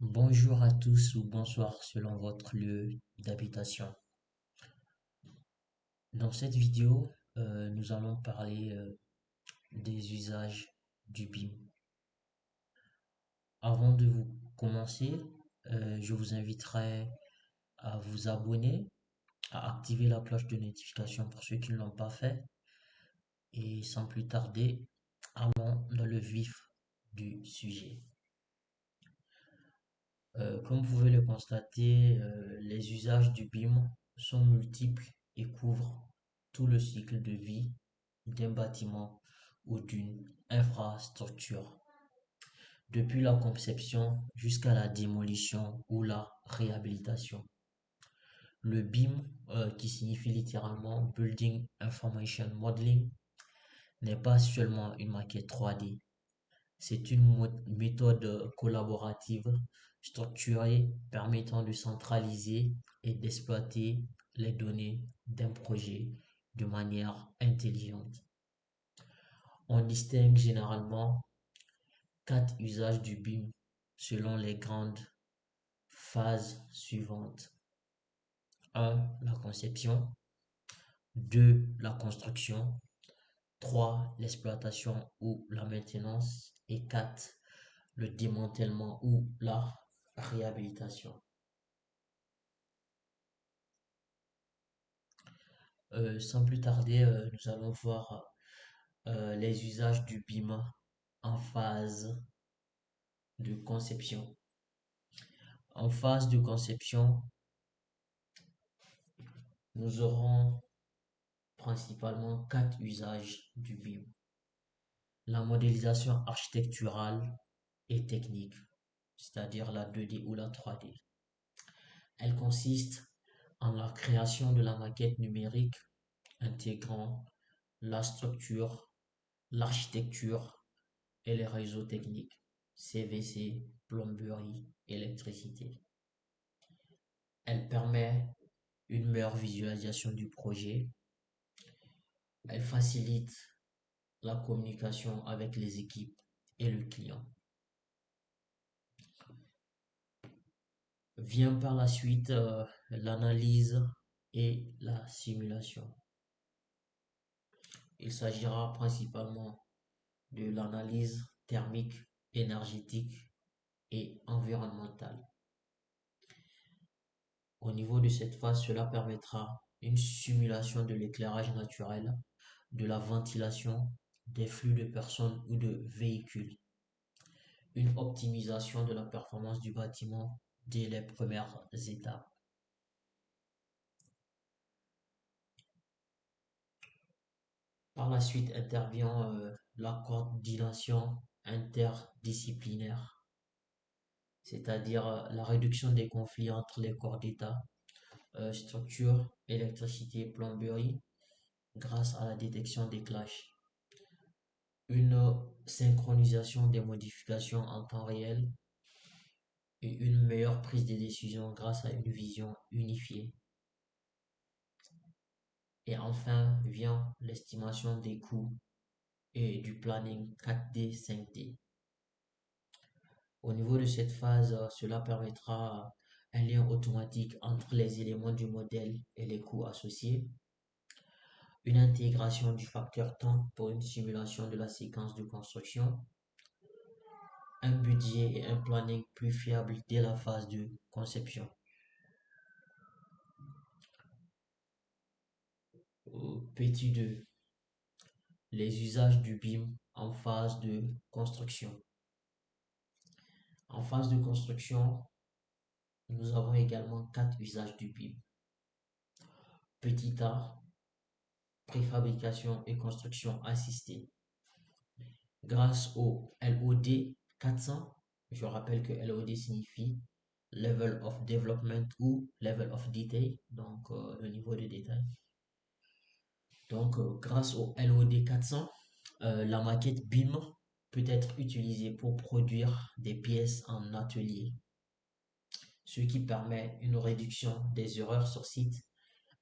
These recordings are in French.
Bonjour à tous ou bonsoir selon votre lieu d'habitation. Dans cette vidéo, nous allons parler des usages du BIM. Avant de vous commencer, je vous inviterai à vous abonner, à activer la cloche de notification pour ceux qui ne l'ont pas fait. Et sans plus tarder, allons dans le vif du sujet. Comme vous pouvez le constater, les usages du BIM sont multiples et couvrent tout le cycle de vie d'un bâtiment ou d'une infrastructure, depuis la conception jusqu'à la démolition ou la réhabilitation. Le BIM, qui signifie littéralement Building Information Modeling, n'est pas seulement une maquette 3D. C'est une méthode collaborative structurée permettant de centraliser et d'exploiter les données d'un projet de manière intelligente. On distingue généralement quatre usages du BIM selon les grandes phases suivantes. 1. La conception. 2. La construction. 3. L'exploitation ou la maintenance. Et 4. Le démantèlement ou la réhabilitation. Sans plus tarder, nous allons voir les usages du BIM en phase de conception. En phase de conception, nous aurons principalement quatre usages du BIM. La modélisation architecturale et technique, c'est-à-dire la 2D ou la 3D. Elle consiste en la création de la maquette numérique intégrant la structure, l'architecture et les réseaux techniques, CVC, plomberie, électricité. Elle permet une meilleure visualisation du projet. Elle facilite la communication avec les équipes et le client. Vient par la suite l'analyse et la simulation. Il s'agira principalement de l'analyse thermique, énergétique et environnementale. Au niveau de cette phase, cela permettra une simulation de l'éclairage naturel, de la ventilation, des flux de personnes ou de véhicules, une optimisation de la performance du bâtiment dès les premières étapes. Par la suite intervient la coordination interdisciplinaire, c'est-à-dire la réduction des conflits entre les corps d'État, structure, électricité, plomberie, grâce à la détection des clashs. Une synchronisation des modifications en temps réel et une meilleure prise de décision grâce à une vision unifiée. Et enfin vient l'estimation des coûts et du planning 4D, 5D. Au niveau de cette phase, cela permettra un lien automatique entre les éléments du modèle et les coûts associés, une intégration du facteur temps pour une simulation de la séquence de construction, un budget et un planning plus fiables dès la phase de conception. Petit 2. Les usages du BIM en phase de construction. En phase de construction, nous avons également quatre usages du BIM. Petit A, préfabrication et construction assistée. Grâce au LOD 400, je rappelle que LOD signifie Level of Development ou Level of Detail, donc le niveau de détail. Donc, grâce au LOD 400, la maquette BIM peut être utilisée pour produire des pièces en atelier, ce qui permet une réduction des erreurs sur site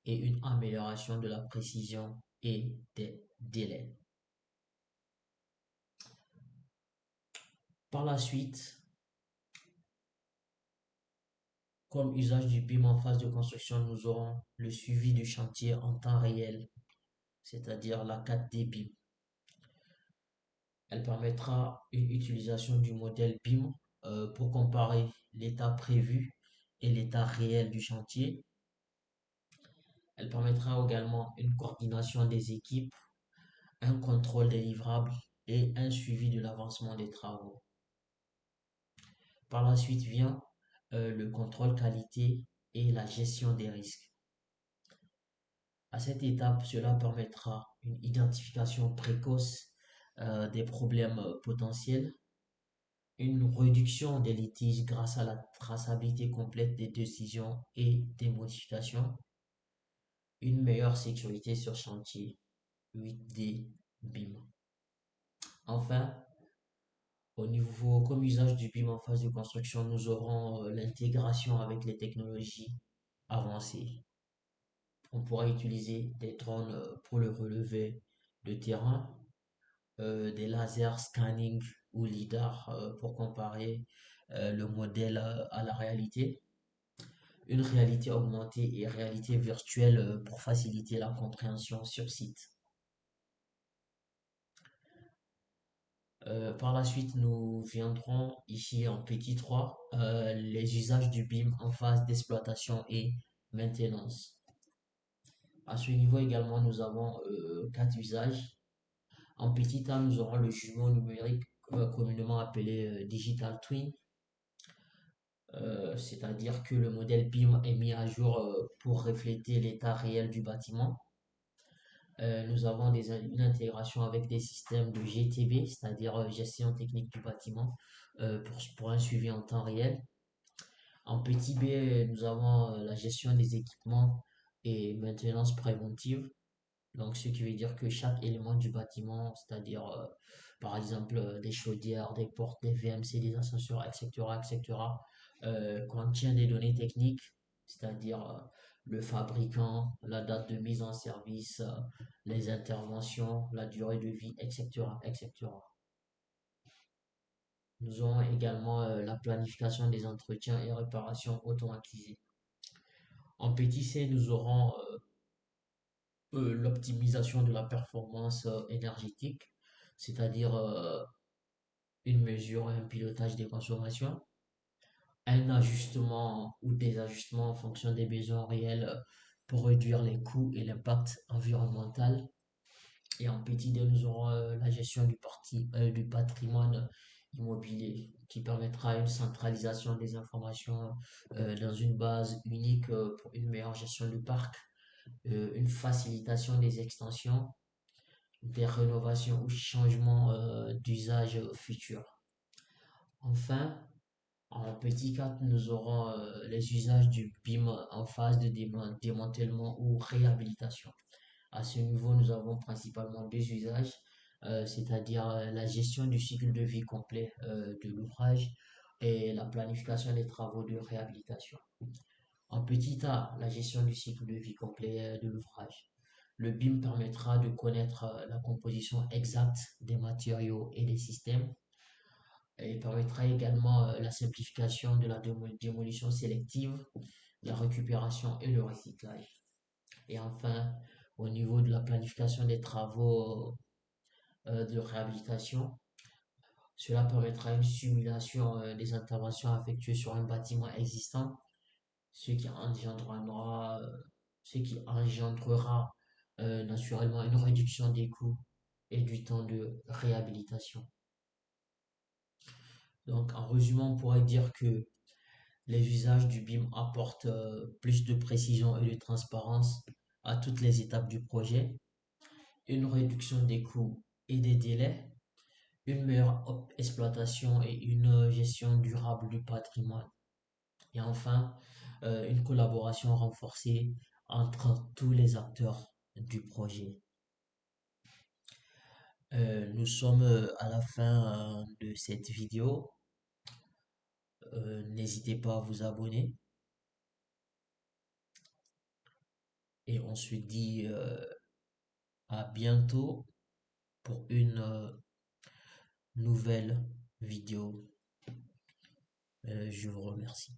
et une amélioration de la précision et des délais. Par la suite, Comme usage du BIM en phase de construction, nous aurons le suivi du chantier en temps réel, c'est-à-dire la 4D BIM. Elle permettra une utilisation du modèle BIM pour comparer l'état prévu et l'état réel du chantier. Elle permettra également une coordination des équipes, un contrôle des livrables et un suivi de l'avancement des travaux. Par la suite vient le contrôle qualité et la gestion des risques. À cette étape, cela permettra une identification précoce des problèmes potentiels, une réduction des litiges grâce à la traçabilité complète des décisions et des modifications, une meilleure sécurité sur chantier 8D BIM. Enfin, au niveau comme usage du BIM en phase de construction, nous aurons l'intégration avec les technologies avancées. On pourra utiliser des drones pour le relevé de terrain, des lasers scanning ou LIDAR pour comparer le modèle à la réalité, une réalité augmentée et réalité virtuelle pour faciliter la compréhension sur site. Par la suite, nous viendrons ici en petit 3, les usages du BIM en phase d'exploitation et maintenance. À ce niveau également, nous avons 4 usages. En petit A, nous aurons le jumeau numérique communément appelé Digital Twin, c'est-à-dire que le modèle BIM est mis à jour pour refléter l'état réel du bâtiment. Nous avons une intégration avec des systèmes de GTB, c'est-à-dire gestion technique du bâtiment, pour un suivi en temps réel. En petit B, nous avons la gestion des équipements et maintenance préventive. Donc, ce qui veut dire que chaque élément du bâtiment, c'est-à-dire par exemple des chaudières, des portes, des VMC, des ascenseurs, etc., etc., contient des données techniques, c'est-à-dire le fabricant, la date de mise en service, les interventions, la durée de vie, etc., etc. Nous aurons également la planification des entretiens et réparations automatisées. En petit C, nous aurons l'optimisation de la performance énergétique, c'est-à-dire une mesure et un pilotage des consommations, un ajustement ou des ajustements en fonction des besoins réels pour réduire les coûts et l'impact environnemental. Et en petit D, nous aurons la gestion du patrimoine immobilier qui permettra une centralisation des informations dans une base unique pour une meilleure gestion du parc, une facilitation des extensions, des rénovations ou changements d'usage futur. Enfin, en petit 4, nous aurons les usages du BIM en phase de démantèlement ou réhabilitation. À ce niveau, nous avons principalement 2 usages, c'est-à-dire la gestion du cycle de vie complet de l'ouvrage et la planification des travaux de réhabilitation. En petit A, la gestion du cycle de vie complet de l'ouvrage. Le BIM permettra de connaître la composition exacte des matériaux et des systèmes. Et il permettra également la simplification de la démolition sélective, la récupération et le recyclage. Et enfin, au niveau de la planification des travaux de réhabilitation, cela permettra une simulation des interventions effectuées sur un bâtiment existant, ce qui engendrera, ce qui engendrera naturellement une réduction des coûts et du temps de réhabilitation. Donc, en résumant, on pourrait dire que les usages du BIM apportent plus de précision et de transparence à toutes les étapes du projet, une réduction des coûts et des délais, une meilleure exploitation et une gestion durable du patrimoine. Et enfin, une collaboration renforcée entre tous les acteurs du projet. Nous sommes à la fin de cette vidéo. N'hésitez pas à vous abonner et on se dit à bientôt pour une nouvelle vidéo. Je vous remercie.